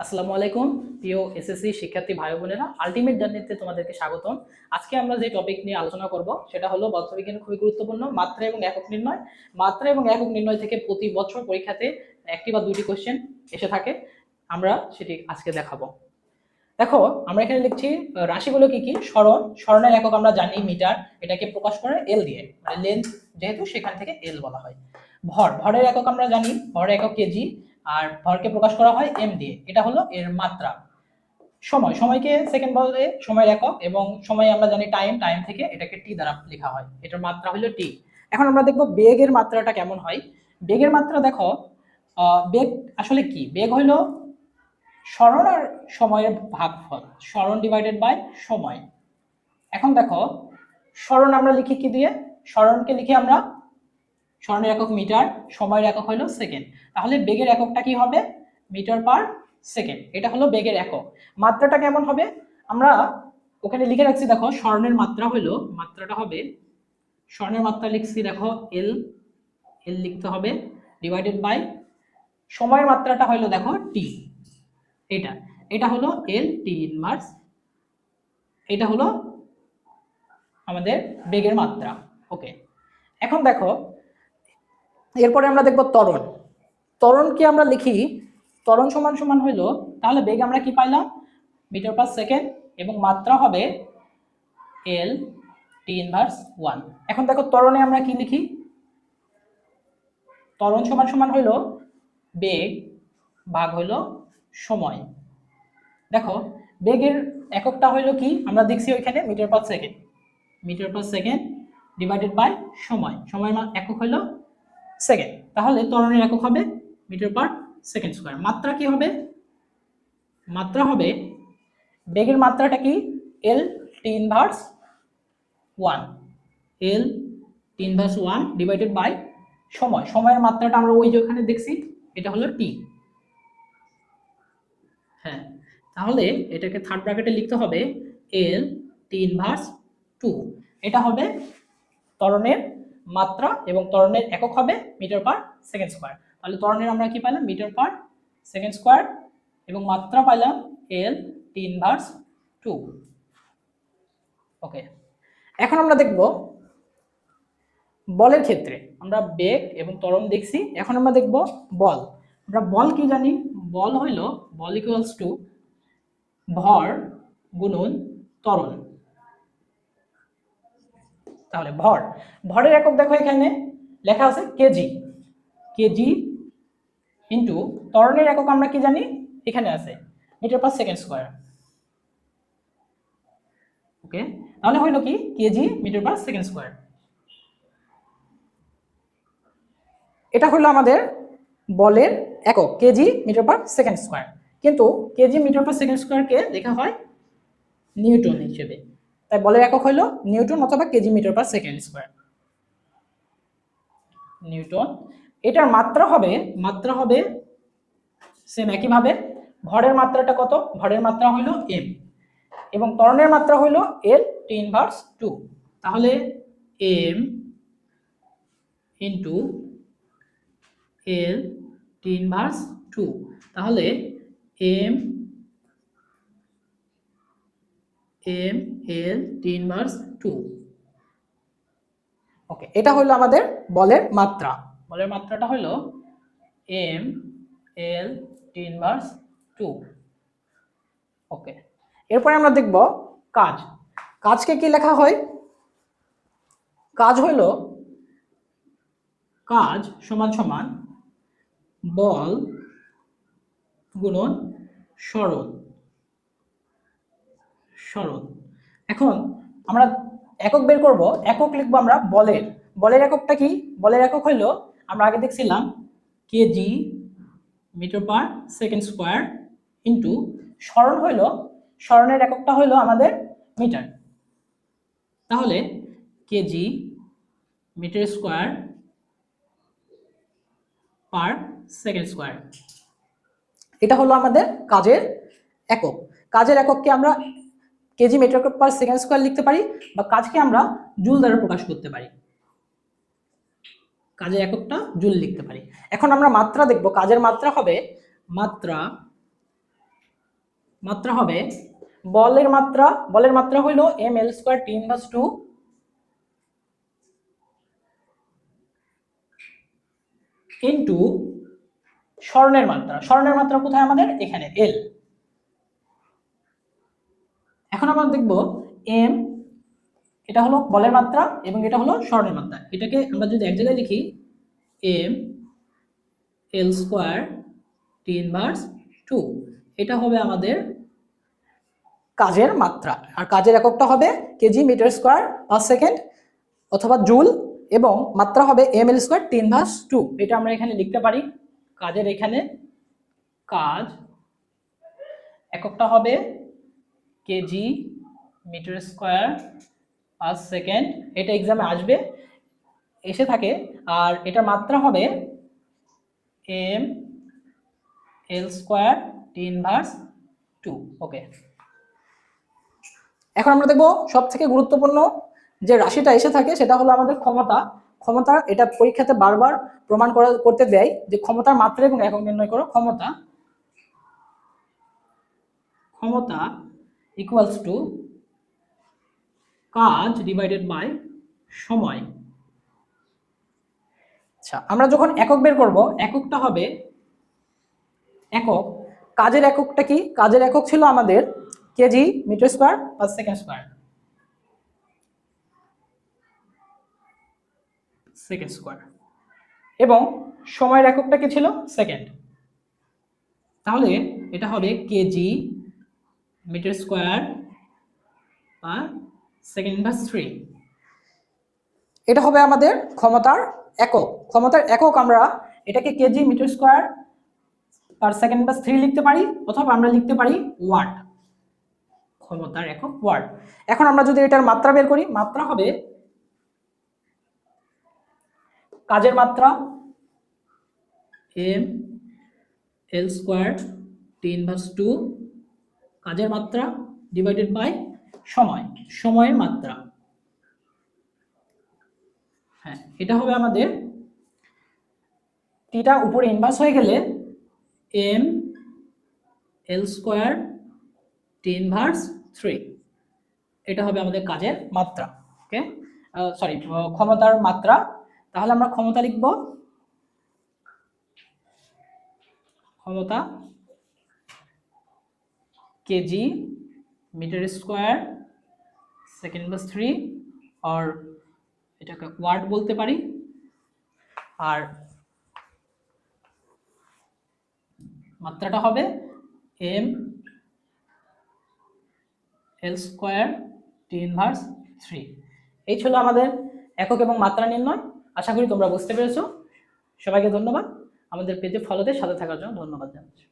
আসসালামু আলাইকুম প্রিয় এসএসসি শিক্ষার্থী ভাই বোনেরা, আলটিমেট জার্নিতে তোমাদেরকে স্বাগতম। আজকে আমরা যে টপিক নিয়ে আলোচনা করব সেটা হলো পদার্থবিজ্ঞান, খুবই গুরুত্বপূর্ণ মাত্রা এবং একক নির্ণয়। মাত্রা এবং একক নির্ণয় থেকে প্রতি বছর পরীক্ষাতে একটি বা দুটি কোশ্চেন এসে থাকে, আমরা সেটি আজকে দেখাবো। দেখো, আমরা এখানে লিখছি রাশিগুলো কি কি। স্মরণের একক আমরা জানি মিটার, এটাকে প্রকাশ করে এল দিয়ে, মানে লেন্থ যেহেতু সেখান থেকে এল বলা হয়। ভরের একক আমরা জানি, ভরের একক কেজি, আর ভরকে প্রকাশ করা হয় এম দিয়ে, এটা হলো এর মাত্রা। সময়কে সেকেন্ড বলে সময়ের একক, এবং সময় আমরা জানি টাইম থেকে এটাকে টি দ্বারা লেখা হয়, এটার মাত্রা হলো টি। এখন আমরা দেখব বেগের মাত্রাটা কেমন হয়। বেগের মাত্রা দেখো, বেগ আসলে কি? বেগ হইলো স্মরণ আর সময়ের ভাগফল, স্মরণ ডিভাইডেড বাই সময়। এখন দেখো, স্মরণ আমরা লিখি কি দিয়ে? স্মরণকে লিখি আমরা, স্মরণের একক মিটার, সময়ের একক হলো সেকেন্ড, তাহলে বেগের এককটা কি হবে? মিটার পার সেকেন্ড, এটা হলো বেগের একক। মাত্রাটা কেমন হবে? আমরা ওখানে লিখে রাখছি, দেখো স্মরণের মাত্রা হলো, মাত্রাটা হবে, স্মরণের মাত্রা লিখছি দেখো এল, এল লিখতে হবে ডিভাইডেড বাই সময়ের মাত্রাটা হলো দেখো টি, এটা এটা হলো এল টি ইনভার্স, এটা হলো আমাদের বেগের মাত্রা। ওকে, এখন দেখো এরপরে আমরা দেখব ত্বরণ। ত্বরণকে আমরা লিখি, ত্বরণ সমান সমান হইলো, তাহলে বেগ আমরা কি পাইলাম? মিটার পার সেকেন্ড, এবং মাত্রা হবে এল টি ইনভার্স 1। এখন দেখো ত্বরণে আমরা কি লিখি? ত্বরণ সমান সমান হইলো বেগ ভাগ হইলো সময়। দেখো বেগের এককটা হইলো কি? আমরা দেখছি ওইখানে metre per second, metre per second divided by সময়, সময়ের একক হইলো সেকেন্ড, তাহলে ত্বরণের একক হবে মিটার পার সেকেন্ড স্কয়ার। মাত্রা কি হবে? মাত্রা হবে, বেগের মাত্রাটা কি? L T inverse 1, L T inverse 1 divided by সময়, সময়ের মাত্রাটা আমরা ওই যে ওখানে দেখছি, এটা হলো টি। হ্যাঁ, তাহলে এটাকে থার্ড ব্র্যাকেটে লিখতে হবে এল টি ইনভার্স 2, এটা হবে ত্বরণের মাত্রা, এবং ত্বরণের একক হবে মিটার পার সেকেন্ড স্কয়ার। তাহলে ত্বরণের আমরা কি পাইলাম? মিটার পার সেকেন্ড স্কয়ার, এবং মাত্রা পাইলাম এল টি ইনভার্স 2। ওকে, এখন আমরা দেখব বলের ক্ষেত্রে। আমরা বেগ এবং ত্বরণ দেখছি, এখন আমরা দেখব বল। আমরা বল কি জানি? বল হইল, বল ইকুয়ালস টু ভর গুণন ত্বরণ। তাহলে ভরের একক দেখো এখানে লেখা আছে কেজি, কেজি ইন্টু ত্বরণের একক আমরা কি জানি? এখানে আছে metre per second square. Okay, তাহলে হইলো কি? KG metre per second square. এটা হলো আমাদের বলের একক, KG metre per second square. কিন্তু কেজি মিটার পার সেকেন্ড স্কয়ারকে লেখা হয় নিউটন হিসেবে, তাই বলের একক হলো নিউটন অথবা KG metre per second square, Newton. এটার মাত্রা হবে সেম একইভাবে। ভরের মাত্রাটা কত? ভরের মাত্রা হলো এম, এবং ত্বরণের মাত্রা হলো এল টি ইনভার্স 2, তাহলে M into L T inverse 2, তাহলে এম এল টি ইনভার্স 2। ওকে, এটা হলো আমাদের বলের মাত্রা। বলের মাত্রাটা হলো এম এল টি ইনভার্স 2। ওকে, এরপরে আমরা দেখব কাজ। কাজকে কি লেখা হয়? কাজ হইল, কাজ সমান সমান বল গুণন সরণ। এখন আমরা একক বের করব, একক লিখবো আমরা বলের। বলের এককটা কি? বলের একক হইল, আমরা আগে দেখছিলাম KG metre per second square into সরণ হইল, সরণের এককটা হইল আমাদের মিটার, তাহলে KG metre square per second square. এটা হলো আমাদের কাজের একক। কাজের একককে আমরা KG metre per second square লিখতে পারি, বা কাজকে আমরা জুল দ্বারা প্রকাশ করতে পারি, কাজের এককটা জুল লিখতে পারি। এখন আমরা মাত্রা দেখব। কাজের মাত্রা হবে, মাত্রা মাত্রা হবে বলের মাত্রা হইল ml² T−2 ইন্টু স্বর্ণের মাত্রা কোথায় আমাদের? এখানে এল। এখন আমরা দেখব এম, এটা হলো বলের মাত্রা এবং এটা হলো স্বর্ণের মাত্রা। এটাকে আমরা যদি এক জায়গায় লিখি এম L² T−2, এটা হবে আমাদের কাজের মাত্রা। আর কাজের এককটা হবে KG metre square per second অথবা জুল, এবং মাত্রা হবে ml² T−2। এটা আমরা এখানে লিখতে পারি। কাজের এখানে কাজ এককটা হবে KG metre square per second, এটা এক্সামে আসবে, এসে থাকে। আর এটার মাত্রা হবে ml² T−2। ওকে, এখন আমরা দেখব সব থেকে গুরুত্বপূর্ণ যে রাশিটা এসে থাকে সেটা হলো আমাদের ক্ষমতা। এটা পরীক্ষাতে বারবার প্রমাণ করতে দেয় যে ক্ষমতার মাত্রা এবং একক নির্ণয় করো। ক্ষমতা ইকুয়ালস টু কাজ ডিভাইডেড বাই সময়। আচ্ছা, আমরা যখন একক বের করব, এককটা হবে কাজের এককটা কি? কাজের একক ছিল আমাদের KG metre square per second square, এবং সময়ের এককটা কি ছিল? সেকেন্ড। তাহলে এটা হবে KG metre square per second. এটা হবে আমাদের ক্ষমতার একক। আমরা এটাকে KG metre square per second লিখতে পারি, অথবা আমরা লিখতে পারি ওয়াট। ক্ষমতার একক ওয়াট। এখন আমরা যদি এটার মাত্রা বের করি, মাত্রা হবে কাজের মাত্রা ml² T−2 কাজের মাত্রা ডিভাইডেড বাই সময়ের মাত্রা। হ্যাঁ, এটা হবে আমাদের, টিটা উপরে ইনভার্স হয়ে গেলে ml² T−3, এটা হবে আমাদের কাজের মাত্রা। ওকে, সরি, ক্ষমতার মাত্রা। তাহলে আমরা ক্ষমতা লিখব, ক্ষমতা কেজি মিটার স্কোয়ার সেকেন্ড/3, আর এটাকে ওয়াট বলতে পারি। আর মাত্রাটা হবে ml² T−3। এই ছিল আমাদের একক এবং মাত্রা নির্ণয়। আশা করি তোমরা বুঝতে পেরেছো। সবাইকে ধন্যবাদ। আমাদের পেজে ফলোতে সাথে থাকার জন্য ধন্যবাদ জানাচ্ছি।